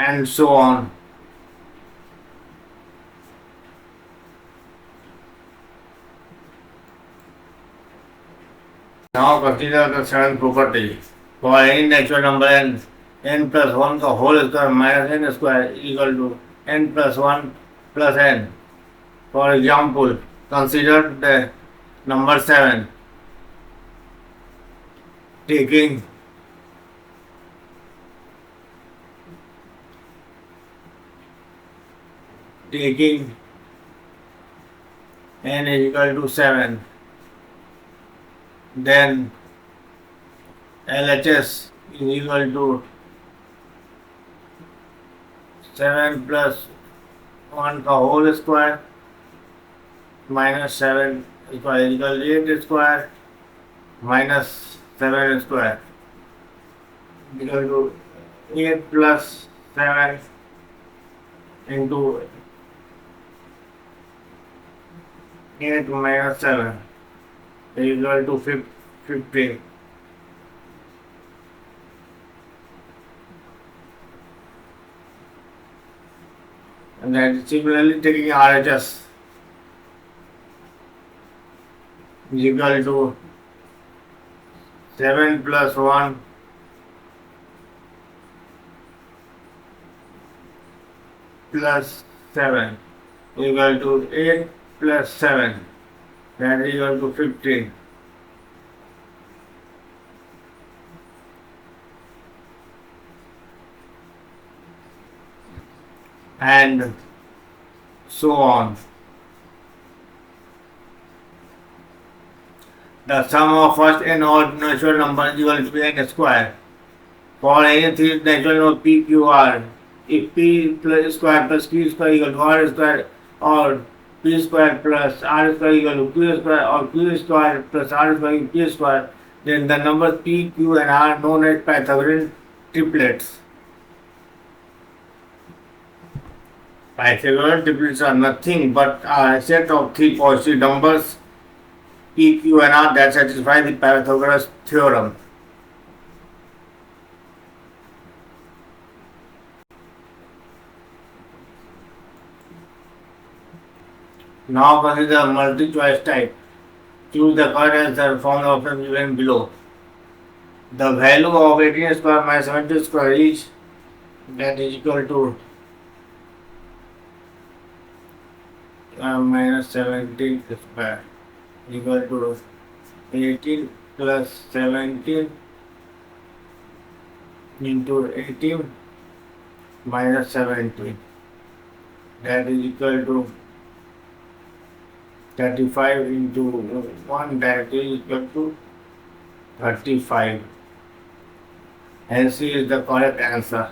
and so on. Now consider the seventh property. For any natural number n plus 1 का whole square minus n square equal to n plus 1 plus n. For example, consider the number 7 taking n is equal to 7, then LHS is equal to 7 plus 1 का whole square minus 7 square equal to 8 square minus 7 square equal to 8 plus 7 into 8 minus 7 equal to 15. And then similarly taking RHS is equal to 7 plus 1 plus 7 equal to 8 plus 7, that is equal to 15. And so on. The sum of first n odd natural number is equal to n square. For any three natural number p, q, r, if p plus square plus q square equal to r square, or p square plus r square equal to q square, or q square plus r square equal to p square, then the numbers p, q, and r are known as Pythagorean triplets. Pythagorean triplets are nothing but a set of three positive numbers p, q, and r that satisfy the Pythagoras theorem. Now consider multi-choice type. Choose the correct answer from the options given below. The value of 18 square minus 70 square each, that is equal to minus 17 square equal to 18 plus 17 into 18 minus 17, that is equal to 35 into 1, that is equal to 35. Hence C is the correct answer.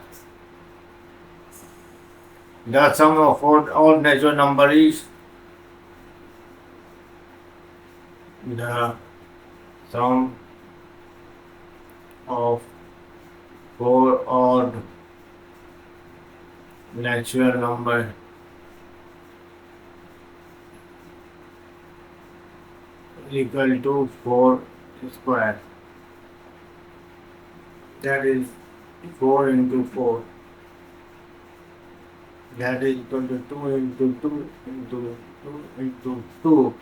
The sum of all natural number is the sum of 4 odd natural number equal to 4 square, that is 4 into 4, that is equal to 2 into 2 into 2 into 2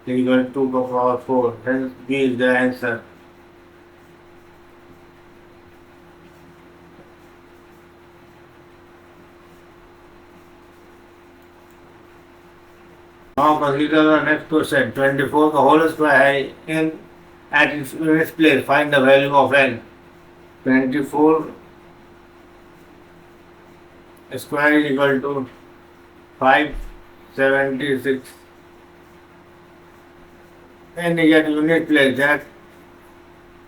equal to 2 power 4. Hence B is the answer. Now consider the next question. 24 का whole square है n at its units place. Find the value of n. 24 square is equal to 576. N is at unit place, that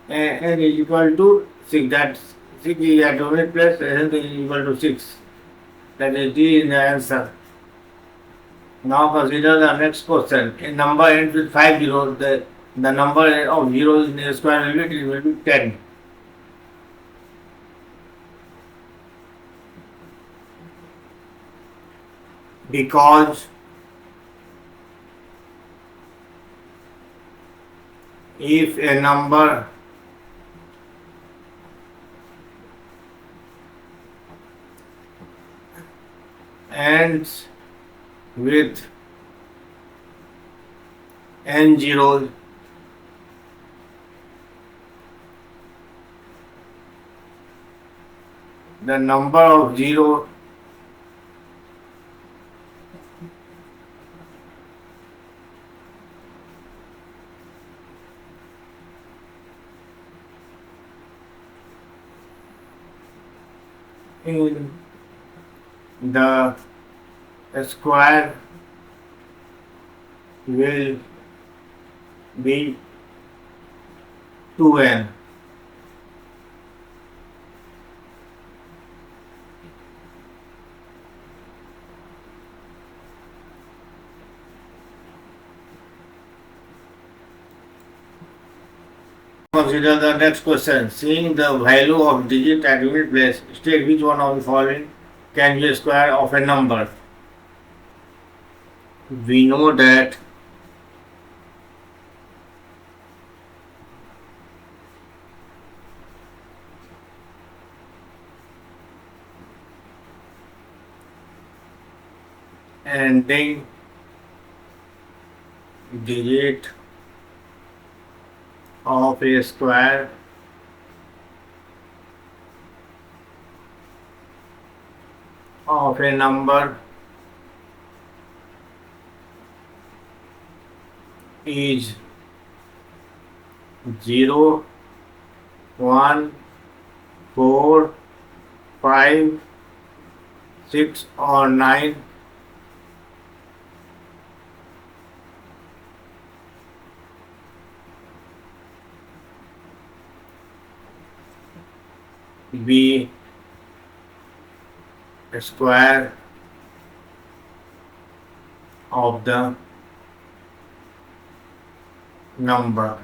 n is equal to 6, that 6 is at unit place, n is equal to 6. That is D in the answer. Now consider the next question. A number ends with 5 zeros, the number of zeros in a square unit will be 10. Because if a number ends with n zeros, the number of zero in the square will be 2n. Consider the next question. Seeing the value of digit at unit place, state which one of the following can be a square of a number. We know that ending digit of a square of a number is 0, 1, 4, 5, 6 or 9. Be a square of the number.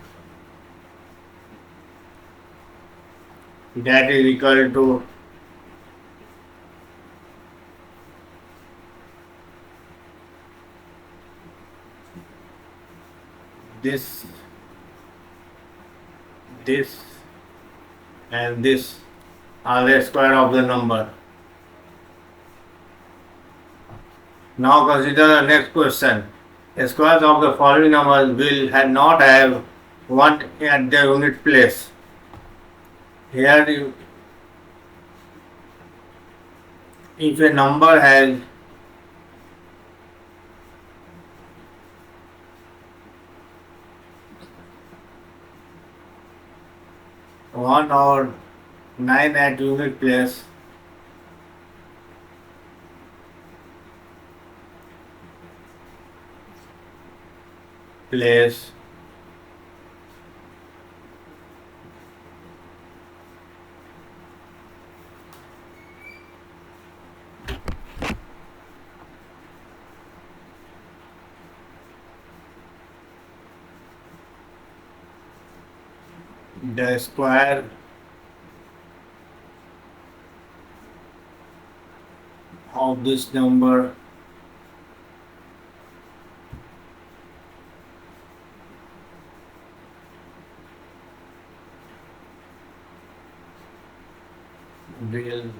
That is equal to this, this and this are the square of the number. Now consider the next question. Squares of the following numbers will not have 1 at their unit place. Here, if a number has 1 or 9 at unit place, the square of this number will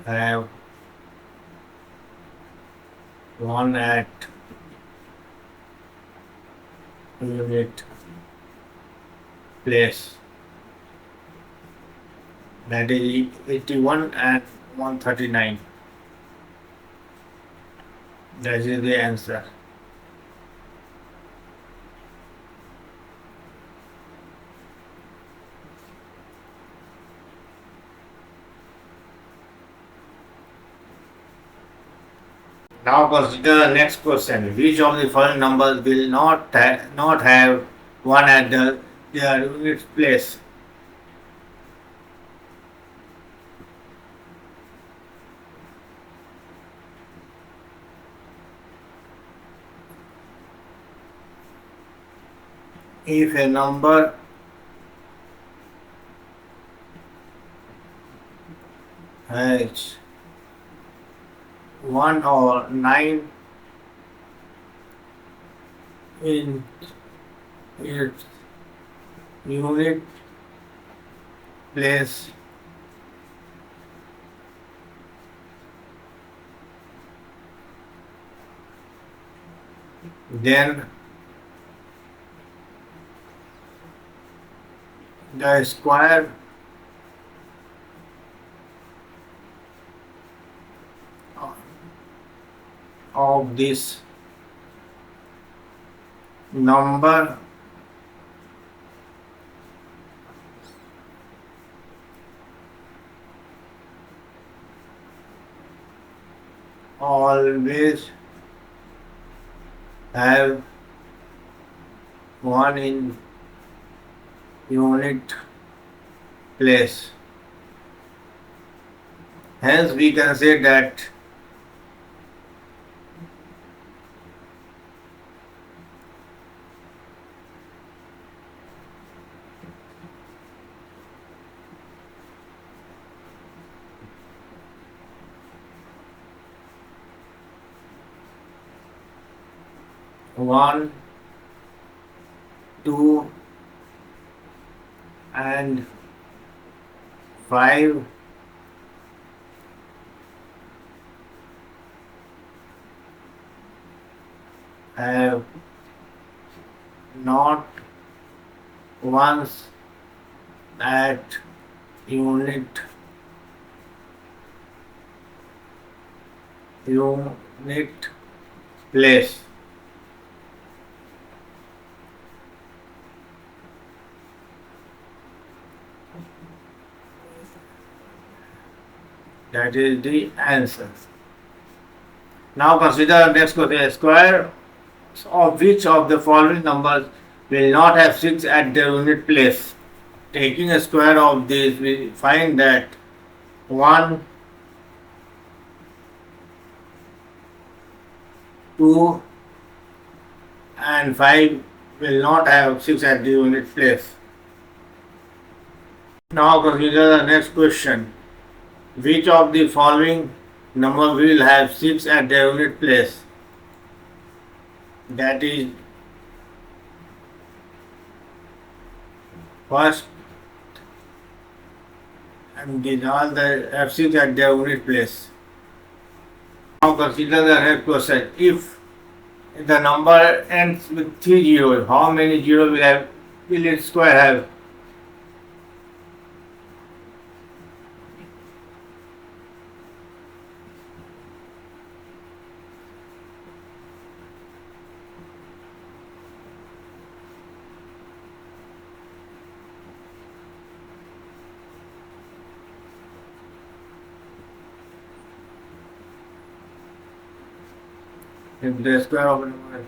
have 1 at unit place. That is 81 and 139. That is the answer. Now consider the next question. Which of the following numbers will not have 1 at their unit place? If a number has 1 or 9 in its unit place. Then the square of this number always have one in unit place. Hence, we can say that one, two, and five have not once at unit place. That is the answer. Now consider the next question. Square of which of the following numbers will not have 6 at their unit place? Taking a square of this, we find that 1, 2, and 5 will not have 6 at the unit place. Now consider the next question. Which of the following number will have 6 at their unit place? That is first, and these all the have 6 at their unit place. Now consider the next question. If the number ends with 3 zeros, how many zeros will its square have? If the square of a number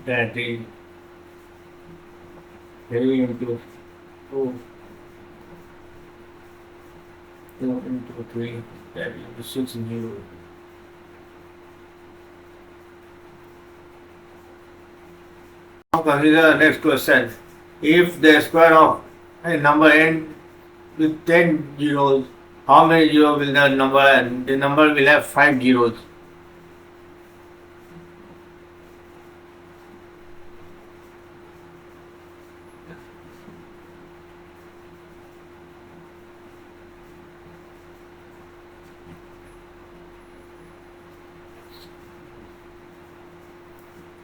that is 3 into 2, 2 into 3, that is 6 zeros. Now consider the next question. If the square of a number ends with 10 zeros, how many zeros will the number end? The number will have 5 zeros.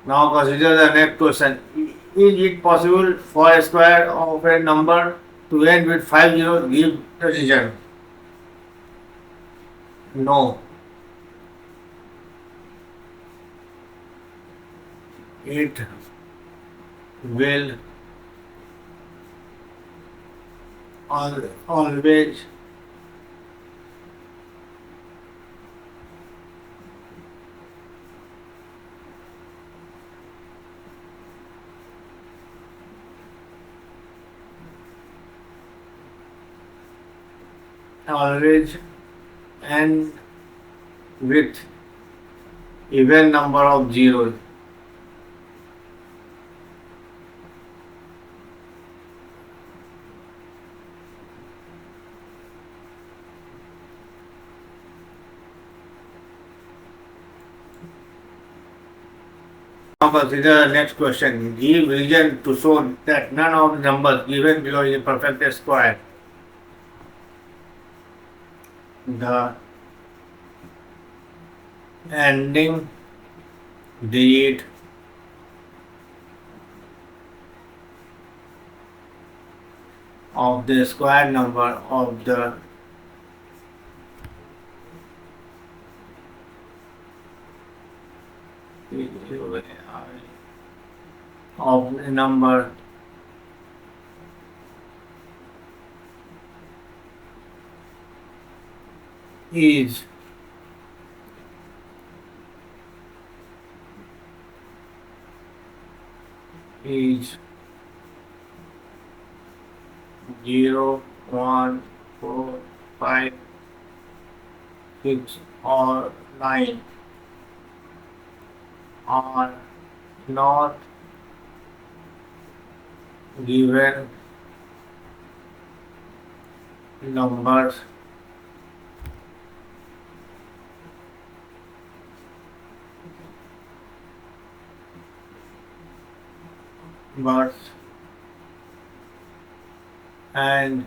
Now consider the next question. Is it possible for a square of a number to end with 5 zeros? Give the reason. No. It will always always end with even number of zeros. Now consider the next question. Give reason to show that none of the numbers given below is a perfect square. The ending digit of the square number of the number is is 0, 1, 4, 5, 6 or 9 are not given numbers but and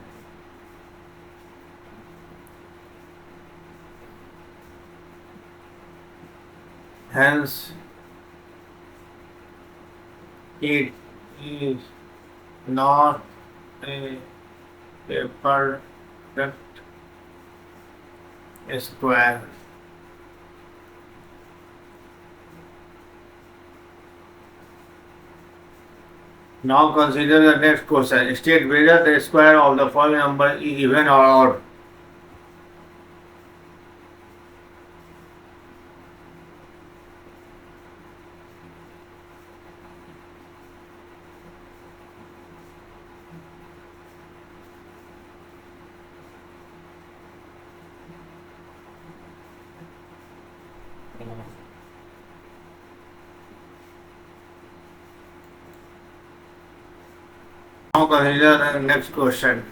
hence it is not a perfect square. Now consider the next question. State whether the square of the following number is even or odd. Now consider the next question.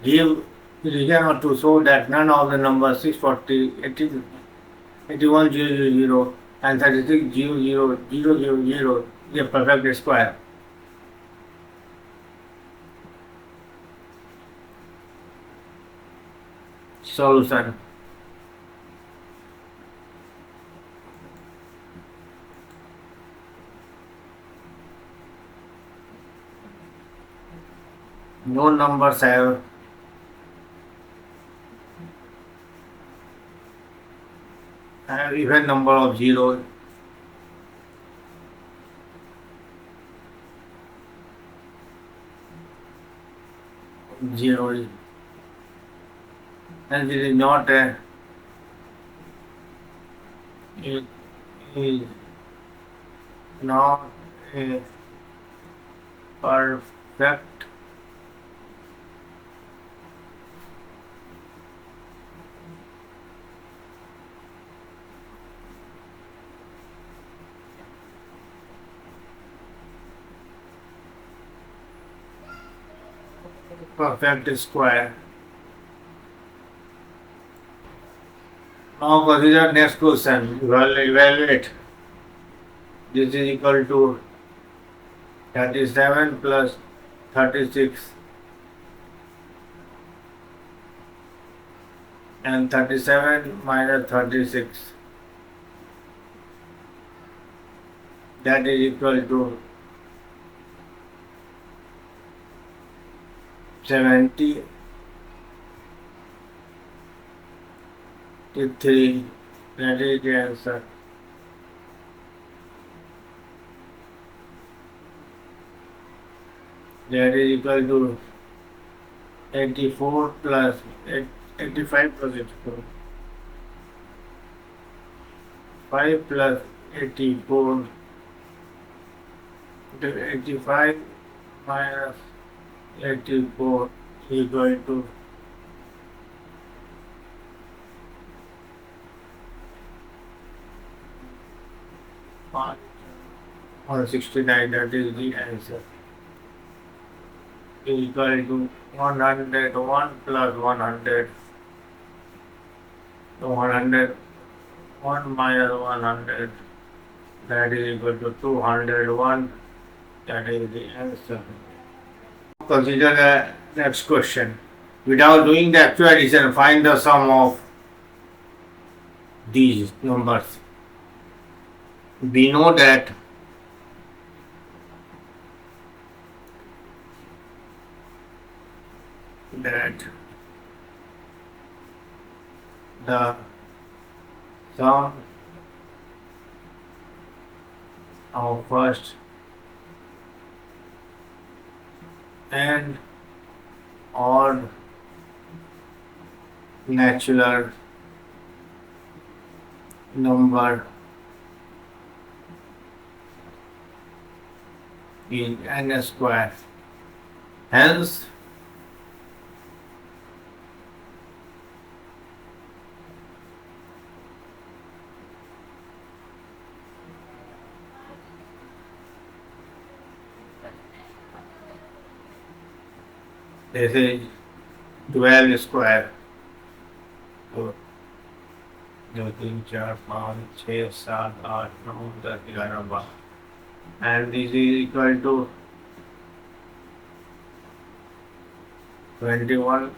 Give reason to show that none of the numbers 640, 80, 81,000 and 36,000,000 is a perfect square. Solution. No numbers have even number of zeros. Zero and it is not a it is not a perfect square. Now consider next question. Evaluate. This is equal to 37 plus 36 and 37 minus 36. that is equal to 73. That is the answer. That is equal to 84 plus 85 plus 84. 5 plus 84. 85 minus 84 equal to 169. That is the answer. Equal to 101 plus 100. So 101 minus 100. That is equal to 201. That is the answer. Consider the next question. Without doing the actual addition, find the sum of these numbers. We know that the sum of first and odd natural number is n square. Hence, this is 12 square. तो 2 3 4 5 6 7 8 9 10 11 12, and this is equal to 21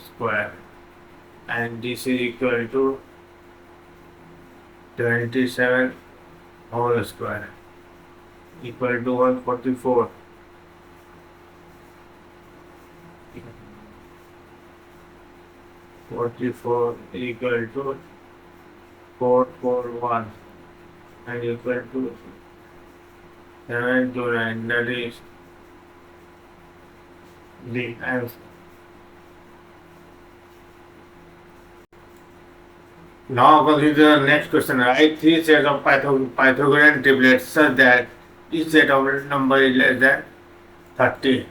square, and this is equal to 27 whole square, equal to 144. 44 equal to 441 and equal to 729. That is the answer. Now consider the next question. Write 3 sets of Pythagorean triplets such that each set of number is less than 30.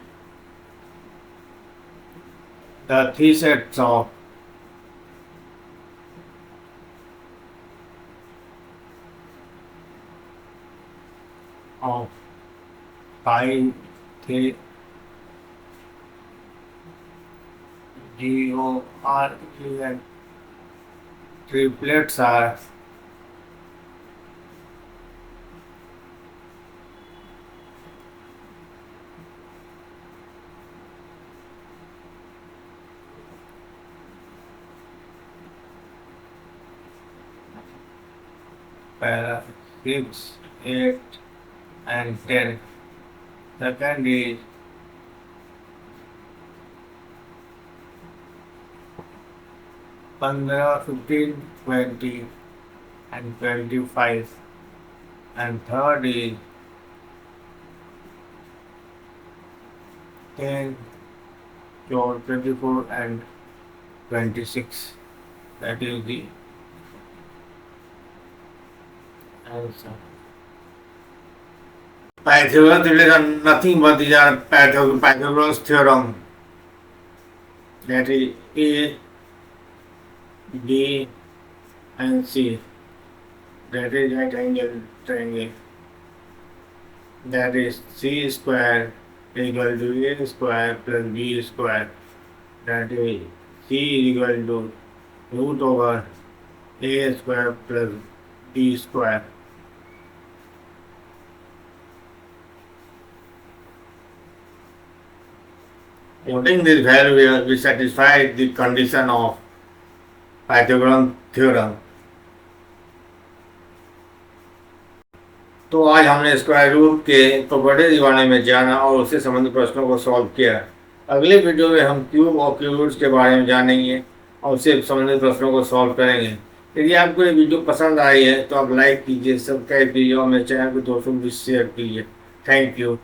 The 3 sets of pi, G, O, R, E, and triplets are para 6, 8, and 10. Second is 15, 15, 20, and 25. And third is 10, 12, 24, and 26. That is the answer. Pythagorean theorems are nothing but these are Pythagorean's theorem. That is A, B, and C. That is right angle triangle. That is C square equal to A square plus B square. That is C equal to root over A square plus B square. Putting this value here, we satisfy the condition of Pythagorean theorem. तो आज हमने square root के properties के बारे में जाना और उससे संबंधित प्रश्नों को सॉल्व किया। अगले वीडियो में हम क्यूब और क्यूब रूट्स के बारे में जानेंगे और उससे संबंधित प्रश्नों को सॉल्व करेंगे। यदि आपको ये वीडियो पसंद आई है तो आप लाइक कीजिए, सब्सक्राइब कीजिए और मेरे चैनल को दोस्तों को भी शेयर कीजिए। Thank you.